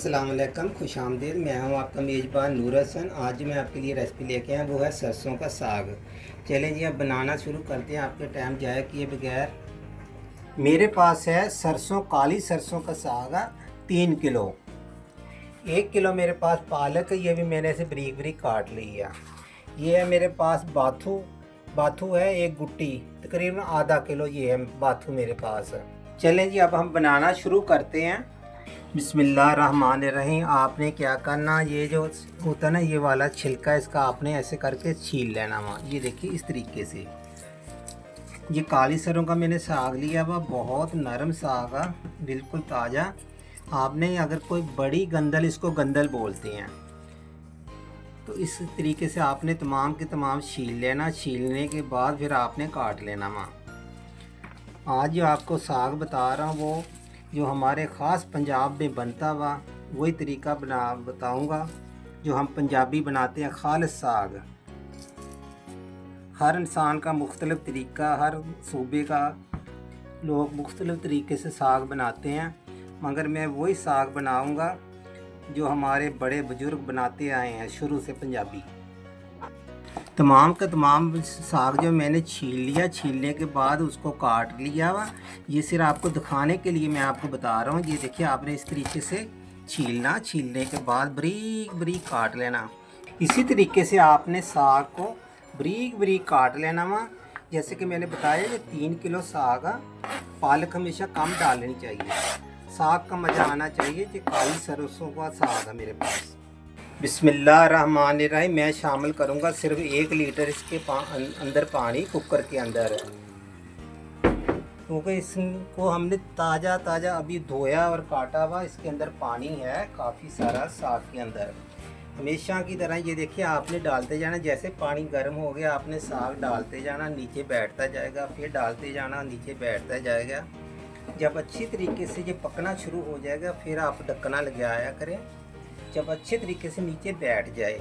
अस्सलाम वालेकुम, खुश आमदीद। मैं हूं आपका मेज़बान नूर हसन। आज मैं आपके लिए रेसिपी लेके आया, वो है सरसों का साग। चलें जी, अब बनाना शुरू करते हैं आपके टाइम ज़ाया किए बगैर। मेरे पास है सरसों, काली सरसों का साग है 3 किलो। 1 किलो मेरे पास पालक है, ये भी मैंने इसे बारीक बारीक काट ली है। ये है मेरे पास बाथू। बाथू है 1 गुट्टी, तकरीबन आधा किलो ये है बाथू मेरे पास। चलें जी, अब हम बनाना शुरू करते हैं। बिस्मिल्लाहिर्रहमानिर्रहीम। आपने क्या करना, ये जो होता है ना ये वाला छिलका, इसका आपने ऐसे करके छील लेना वहाँ। ये देखिए इस तरीके से। ये काली सरसों का मैंने साग लिया हुआ, बहुत नरम साग है, बिल्कुल ताज़ा। आपने अगर कोई बड़ी गंदल, इसको गंदल बोलते हैं, तो इस तरीके से आपने तमाम के तमाम छील लेना। छीलने के बाद फिर आपने काट लेना वहाँ। आज जो आपको साग बता रहा हूँ वो जो हमारे ख़ास पंजाब में बनता हुआ वही तरीका बताऊंगा जो हम पंजाबी बनाते हैं, खालिस साग। हर इंसान का मुख्तलिफ़ तरीका, हर सूबे का लोग मुख्तलिफ़ तरीके से साग बनाते हैं, मगर मैं वही साग बनाऊंगा जो हमारे बड़े बुज़ुर्ग बनाते आए हैं शुरू से पंजाबी। तमाम का तमाम साग जो मैंने छील लिया, छीलने के बाद उसको काट लिया हुआ। ये सिर्फ आपको दिखाने के लिए मैं आपको बता रहा हूँ। ये देखिए, आपने इस तरीके से छीलना, छीलने के बाद बारीक बारीक काट लेना। इसी तरीके से आपने साग को बारीक बारीक काट लेना वहाँ। जैसे कि मैंने बताया कि 3 किलो साग है, पालक हमेशा कम डालनी चाहिए, साग का मज़ा आना चाहिए। जो काली सरसों का साग है मेरे पास। बिस्मिल्लाहिर्रहमानिर्रहीम। मैं शामिल करूंगा सिर्फ 1 लीटर इसके अंदर पानी, कुकर के अंदर, क्योंकि इसको हमने ताज़ा ताज़ा अभी धोया और काटा हुआ। इसके अंदर पानी है काफ़ी सारा साग के अंदर। हमेशा की तरह ये देखिए, आपने डालते जाना। जैसे पानी गर्म हो गया, आपने साग डालते जाना, नीचे बैठता जाएगा, फिर डालते जाना, नीचे बैठता जाएगा। जब अच्छी तरीके से ये पकना शुरू हो जाएगा, फिर आप ढक्कना लगाया करें, जब अच्छे तरीके से नीचे बैठ जाए,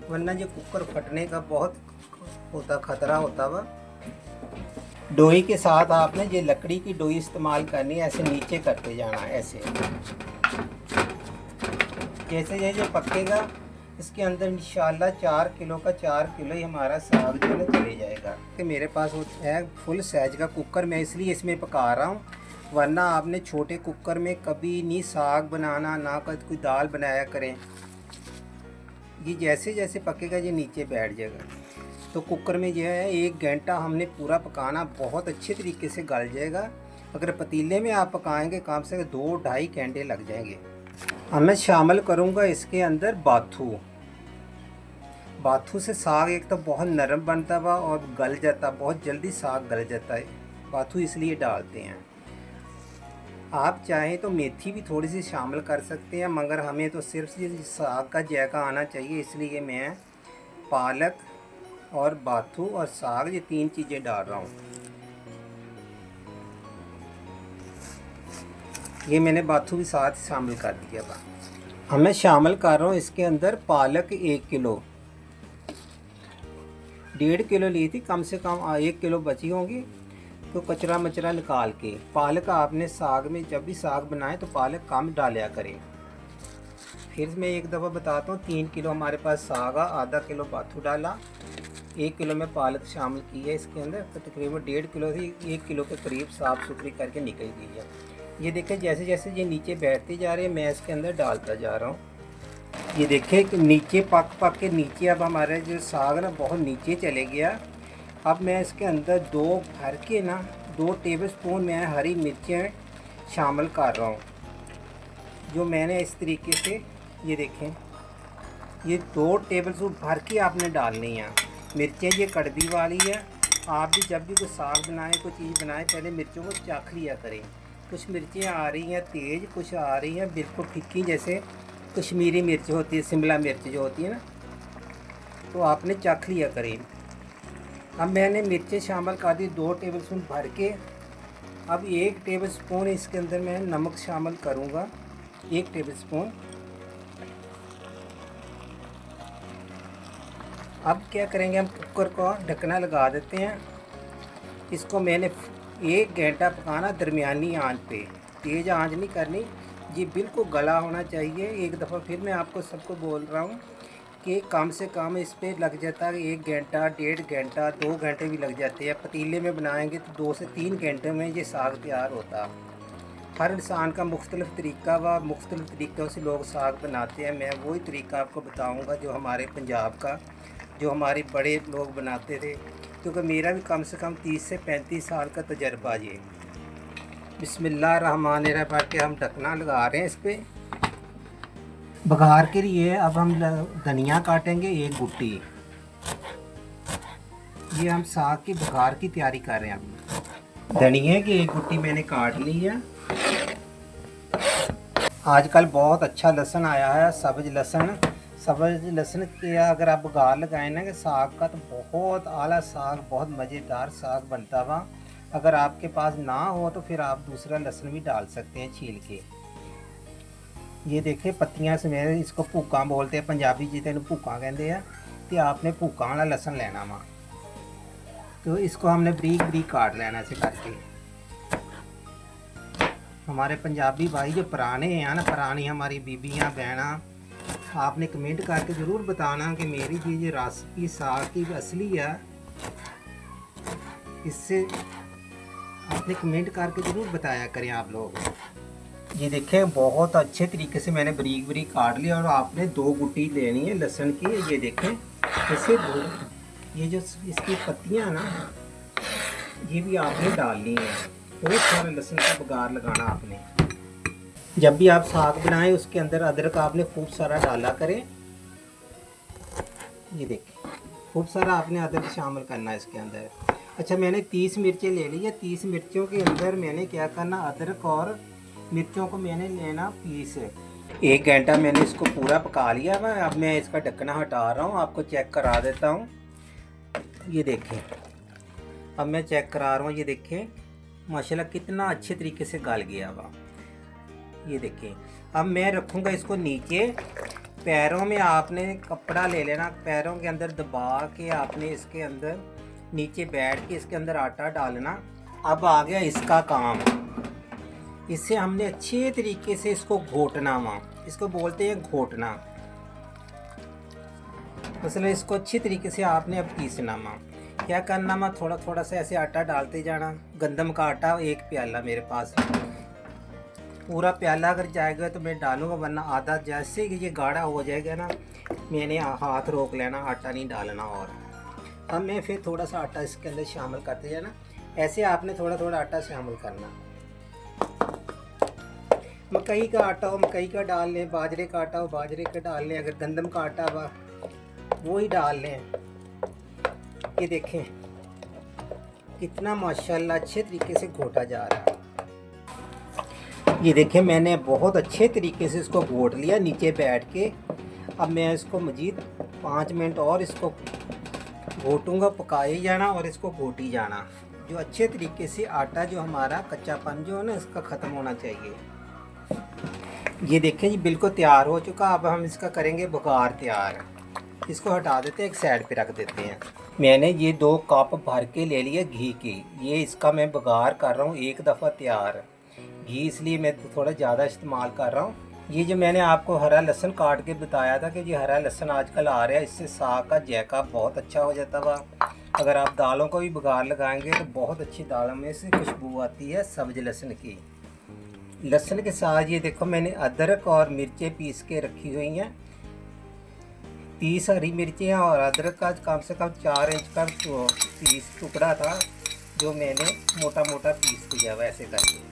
वरना जो कुकर फटने का बहुत खतरा होता वा। डोई के साथ आपने ये लकड़ी की डोई इस्तेमाल करनी है, ऐसे नीचे करते जाना ऐसे। जैसे जैसे पकेगा, इसके अंदर इंशाल्लाह 4 किलो का 4 किलो ही हमारा साग जो है चले जाएगा। कि मेरे पास है फुल साइज का कुकर, मैं इसलिए इसमें पका रहा हूँ, वरना आपने छोटे कुकर में कभी नहीं साग बनाना, ना कोई दाल बनाया करें। ये जैसे जैसे पकेगा ये नीचे बैठ जाएगा। तो कुकर में जो है 1 घंटा हमने पूरा पकाना, बहुत अच्छे तरीके से गल जाएगा। अगर पतीले में आप पकाएंगे कम से कम 2-2.5 घंटे लग जाएंगे। अब मैं शामिल करूँगा इसके अंदर बाथू। बाथू से साग एक तो बहुत नरम बनता हुआ और गल जाता, बहुत जल्दी साग गल जाता है। बाथू इसलिए डालते हैं। आप चाहें तो मेथी भी थोड़ी सी शामिल कर सकते हैं, मगर हमें तो सिर्फ ये साग का जायका आना चाहिए, इसलिए मैं पालक और बाथू और साग, ये 3 चीज़ें डाल रहा हूँ। ये मैंने बाथू भी साथ शामिल कर दिया था। अब मैं शामिल कर रहा हूँ इसके अंदर पालक 1 किलो। 1.5 किलो ली थी, कम से कम 1 किलो बची होंगी, तो कचरा मचरा निकाल के। पालक आपने साग में जब भी साग बनाएं तो पालक कम डालिया करें। फिर मैं एक दफ़ा बताता हूँ, 3 किलो हमारे पास साग है, आधा किलो बाथू डाला, 1 किलो में पालक शामिल की है इसके अंदर, तो तकरीबन 1.5 किलो से 1 किलो के करीब साफ़ सुथरी करके निकल गई है। ये देखें, जैसे जैसे ये नीचे बैठते जा रहे हैं, मैं इसके अंदर डालता जा रहा हूँ। ये देखें कि नीचे पक के नीचे अब हमारे जो साग ना बहुत नीचे चले गया। अब मैं इसके अंदर 2 टेबल स्पून मैं हरी मिर्चें शामिल कर रहा हूँ, जो मैंने इस तरीके से, ये देखें, ये 2 टेबल स्पून भर के आपने डालनी है मिर्चें। ये कड़वी वाली है। आप भी जब भी कोई साग बनाएं, कोई चीज़ बनाएं, पहले मिर्चों को चाख लिया करें। कुछ मिर्चें आ रही हैं तेज़, कुछ आ रही हैं बिल्कुल फीकी, जैसे कश्मीरी मिर्च होती है, शिमला मिर्च जो होती है ना, तो आपने चाख लिया करें। अब मैंने मिर्चें शामिल कर दी 2 टेबल स्पून भर के। अब 1 टेबल स्पून इसके अंदर मैं नमक शामिल करूँगा, 1 टेबल स्पून। अब क्या करेंगे, हम कुकर को ढकना लगा देते हैं। इसको मैंने 1 घंटा पकाना दरमियानी आंच पे, तेज़ आंच नहीं करनी। ये बिल्कुल गला होना चाहिए। एक दफ़ा फिर मैं आपको सबको बोल रहा हूँ कि कम से कम इस पे लग जाता है 1 घंटा, 1.5 घंटा, 2 घंटे भी लग जाते हैं। पतीले में बनाएंगे तो 2 से 3 घंटे में ये साग तैयार होता। हर इंसान का मुख्तलिफ़ तरीका व मुख्तलिफ़ तरीक़ों से लोग साग बनाते हैं। मैं वही तरीका आपको बताऊँगा जो हमारे पंजाब का, जो हमारे बड़े लोग बनाते थे, क्योंकि मेरा भी कम से कम 30 से 35 साल का तजर्बा ये। बिस्मिल्लाहिर्रहमानिर्रहीम पढ़ के हम ढकना लगा रहे हैं इस पर। बघार के लिए अब हम धनिया काटेंगे 1 गुट्टी। ये हम साग की बघार की तैयारी कर रहे हैं। धनिया की 1 गुट्टी मैंने काट ली है। आजकल बहुत अच्छा लहसुन आया है, सब्ज लहसुन। सब्ज लहसुन के अगर आप बघार लगाएं ना कि साग का, तो बहुत आला साग, बहुत मज़ेदार साग बनता हुआ। अगर आपके पास ना हो तो फिर आप दूसरा लहसुन भी डाल सकते हैं छील के। ये देखिए पत्तियां समेत, इसको भूका बोलते हैं पंजाबी जी, तेन भूका कहते हैं। तो आपने भूका वाला लहसुन लेना वा, तो इसको हमने बरीक बरीक काट लेना ऐसे करके। हमारे पंजाबी भाई जो पुराने हैं ना, पुरानी हमारी बीबियाँ बहना, आपने कमेंट करके ज़रूर बताना कि मेरी ये रेसिपी साग की असली है। इससे आपने कमेंट करके ज़रूर बताया करें आप लोग। ये देखें बहुत अच्छे तरीके से मैंने बरीक बरीक काट लिया। और आपने 2 गुट्टी लेनी है लहसुन की। ये देखें इसे, ये जो इसकी पत्तियाँ ना, ये भी आपने डालनी है। बहुत सारे लहसुन का बघार लगाना आपने। जब भी आप साग बनाएं उसके अंदर अदरक आपने खूब सारा डाला करें। ये देखिए खूब सारा आपने अदरक शामिल करना है इसके अंदर। अच्छा, मैंने 30 मिर्चें ले ली है। 30 मिर्चों के अंदर मैंने क्या करना, अदरक और मिर्चों को मैंने लेना पीस। 1 घंटा मैंने इसको पूरा पका लिया है। अब मैं इसका ढक्कना हटा रहा हूँ, आपको चेक करा देता हूँ। ये देखें, अब मैं चेक करा रहा हूँ। ये देखें माशाल्लाह कितना अच्छे तरीके से गल गया हुआ। ये देखें, अब मैं रखूँगा इसको नीचे। पैरों में आपने कपड़ा ले लेना, पैरों के अंदर दबा के आपने इसके अंदर नीचे बैठ के इसके अंदर आटा डालना। अब आ गया इसका काम। इससे हमने अच्छे तरीके से इसको घोटना वा, इसको बोलते हैं घोटना। मतलब इसको अच्छी तरीके से आपने अब पीसना वा। क्या करना वा, थोड़ा थोड़ा सा ऐसे आटा डालते जाना। गंदम का आटा 1 प्याला मेरे पास है। पूरा प्याला अगर जाएगा तो मैं डालूंगा, वरना आधा। जैसे कि ये गाढ़ा हो जाएगा ना, मैंने हाथ रोक लेना, आटा नहीं डालना। और अब मैं फिर थोड़ा सा आटा इसके अंदर शामिल करते जाना। ऐसे आपने थोड़ा थोड़ा आटा शामिल करना। मकई का आटा हो मकई का डाल लें, बाजरे का आटा हो बाजरे का डाल लें, अगर गंदम का आटा हो वो ही डाल लें। ये देखें कितना माशाल्लाह अच्छे तरीके से घोटा जा रहा है। ये देखें मैंने बहुत अच्छे तरीके से इसको घोट लिया नीचे बैठ के। अब मैं इसको मज़ीद 5 मिनट और इसको घोटूंगा, पकाए जाना और इसको घोटी जाना। जो अच्छे तरीके से आटा, जो हमारा कच्चापन जो है ना, इसका ख़त्म होना चाहिए। ये देखें जी बिल्कुल तैयार हो चुका। अब हम इसका करेंगे बघार तैयार। इसको हटा देते हैं, एक साइड पे रख देते हैं। मैंने ये 2 कप भर के ले लिए घी की। ये इसका मैं बघार कर रहा हूँ 1 दफ़ा तैयार। घी इसलिए मैं थोड़ा ज़्यादा इस्तेमाल कर रहा हूँ। ये जो मैंने आपको हरा लहसुन काट के बताया था कि ये हरा लहसुन आजकल आ रहा है, इससे साग का जायका बहुत अच्छा हो जाता है। अगर आप दालों को भी बघार लगाएंगे तो बहुत अच्छी दालों में से खुशबू आती है सब्ज लहसुन की। लहसुन के साथ ये देखो मैंने अदरक और मिर्चें पीस के रखी हुई हैं। 30 हरी मिर्चें और अदरक का कम से कम 4 इंच का पीस टुकड़ा था, जो मैंने मोटा मोटा पीस दिया हुआ ऐसे करके।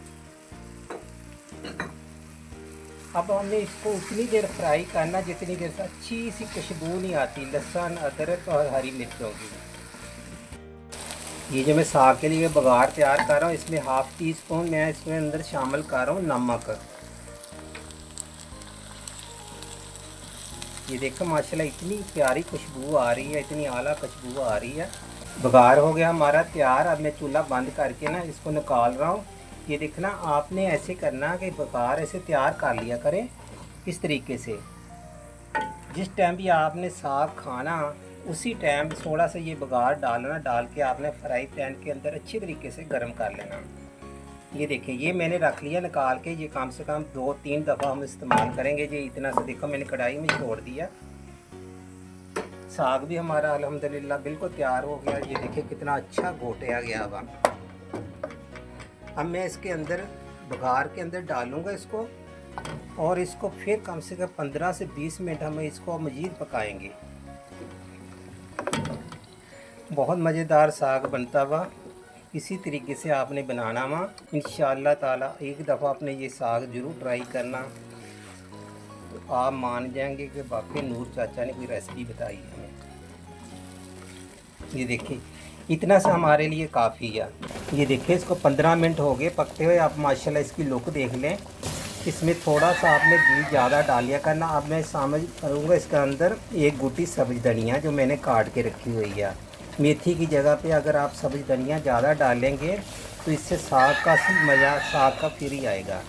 अब हमने इसको उतनी देर फ्राई करना जितनी देर से अच्छी सी खुशबू नहीं आती लहसुन, अदरक और हरी मिर्चों की। ये जो मैं साग के लिए बघार तैयार कर रहा हूँ, इसमें ½ टी स्पून मैं इसमें अंदर शामिल कर रहा हूँ नमक। ये देखो माशाल्लाह इतनी प्यारी खुशबू आ रही है, इतनी आला खुशबू आ रही है। बघार हो गया हमारा तैयार। अब मैं चूल्हा बंद करके ना इसको निकाल रहा हूँ। ये देखना आपने ऐसे करना कि बघार ऐसे तैयार कर लिया करें इस तरीके से। जिस टाइम भी आपने साग खाना उसी टाइम थोड़ा सा ये बघार डालना, डाल के आपने फ्राई पैन के अंदर अच्छी तरीके से गर्म कर लेना। ये देखिए, ये मैंने रख लिया निकाल के। ये कम से कम 2-3 दफ़ा हम इस्तेमाल करेंगे। ये इतना सा देखो मैंने कढ़ाई में छोड़ दिया। साग भी हमारा अल्हम्दुलिल्लाह बिल्कुल तैयार हो गया। ये देखिए कितना अच्छा घोटा गया हुआ। अब मैं इसके अंदर बघार के अंदर डालूँगा इसको, और इसको फिर कम से कम 15 से 20 मिनट हम इसको मज़ीद पकाएंगे। बहुत मज़ेदार साग बनता हुआ। इसी तरीके से आपने बनाना हुआ इंशाअल्लाह ताला। एक दफ़ा आपने ये साग ज़रूर ट्राई करना, तो आप मान जाएंगे कि वाकई नूर चाचा ने कोई रेसिपी बताई है हमें। ये देखिए इतना सा हमारे लिए काफ़ी है। ये देखिए इसको 15 मिनट हो गए पकते हुए। आप माशाल्लाह इसकी लुक देख लें। इसमें थोड़ा सा आपने घी ज़्यादा डाल लिया करना। अब मैं समझ करूँगा इसके अंदर एक गुटी सब्ज़ धनिया जो मैंने काट के रखी हुई है। मेथी की जगह पे अगर आप सब्ज़ धनिया ज़्यादा डालेंगे तो इससे साग का मज़ा साग का फिर ही आएगा।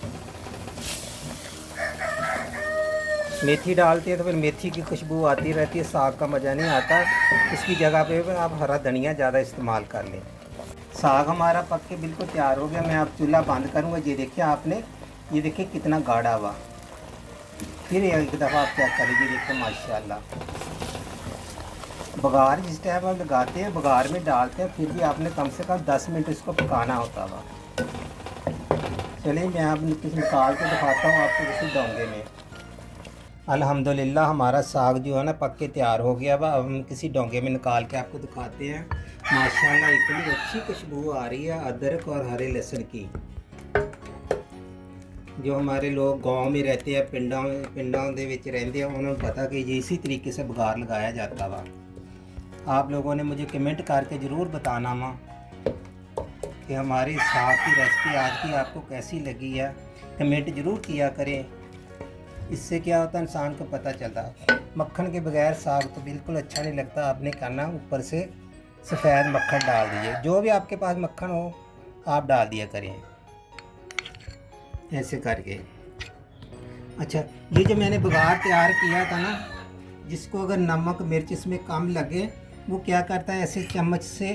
मेथी डालते हैं तो फिर मेथी की खुशबू आती रहती है, साग का मज़ा नहीं आता। इसकी जगह पे आप हरा धनिया ज़्यादा इस्तेमाल कर लें। साग हमारा पक के बिल्कुल तैयार हो गया। मैं अब चूल्हा बंद करूँगा। ये देखिए आपने, ये देखिए कितना गाढ़ा हुआ। फिर एक दफ़ा आप चेक करिए। देखिए माशाल्लाह बघार जिस टाइम आप लगाते हैं बघार में डालते हैं, फिर भी आपने कम से कम 10 मिनट इसको पकाना होता हुआ। चलिए मैं आप निकाल के दिखाता हूँ आपको किसी डोंगे में। अल्हम्दुलिल्लाह हमारा साग जो है ना पक के तैयार हो गया। अब हम किसी डोंगे में निकाल के आपको दिखाते हैं। माशाल्लाह इतनी अच्छी खुशबू आ रही है अदरक और हरे लहसुन की। जो हमारे लोग गांव में रहते हैं, पिंडों ਦੇ ਵਿੱਚ रहते हैं, उन्होंने पता कि ये इसी तरीके से बघार लगाया जाता वा। आप लोगों ने मुझे कमेंट करके ज़रूर बताना वा कि हमारी साग की रेसिपी आज की आपको कैसी लगी है। कमेंट ज़रूर किया करें। इससे क्या होता है, इंसान को पता चलता। मक्खन के बगैर साग तो बिल्कुल अच्छा नहीं लगता। आपने करना ऊपर से सफ़ेद मक्खन डाल दीजिए। जो भी आपके पास मक्खन हो आप डाल दिया करें ऐसे करके। अच्छा, ये जो मैंने बघार तैयार किया था ना, जिसको अगर नमक मिर्च इसमें कम लगे वो क्या करता है, ऐसे चम्मच से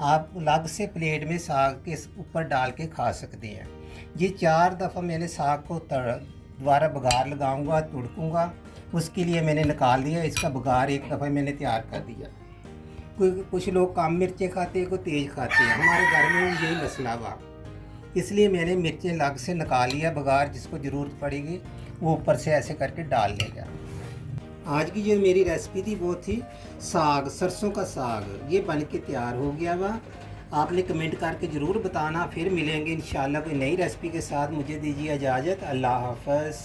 आप अलग से प्लेट में साग के ऊपर डाल के खा सकते हैं। ये 4 दफ़ा मैंने साग को दोबारा बघार लगाऊंगा, तुड़कूँगा, उसके लिए मैंने निकाल दिया। इसका बघार एक दफ़ा मैंने तैयार कर दिया। कुछ लोग कम मिर्चें खाते हैं, कोई तेज़ खाते हैं। हमारे घर में यही मसला हुआ, इसलिए मैंने मिर्चें अलग से निकाल लिया। बघार जिसको ज़रूरत पड़ेगी वो ऊपर से ऐसे करके डाल लेगा। आज की जो मेरी रेसिपी थी वो थी साग, सरसों का साग। ये बन के तैयार हो गया वा। आपने कमेंट करके ज़रूर बताना। फिर मिलेंगे इंशाल्लाह कोई नई रेसिपी के साथ। मुझे दीजिए इजाज़त। अल्लाह हाफ़िज़।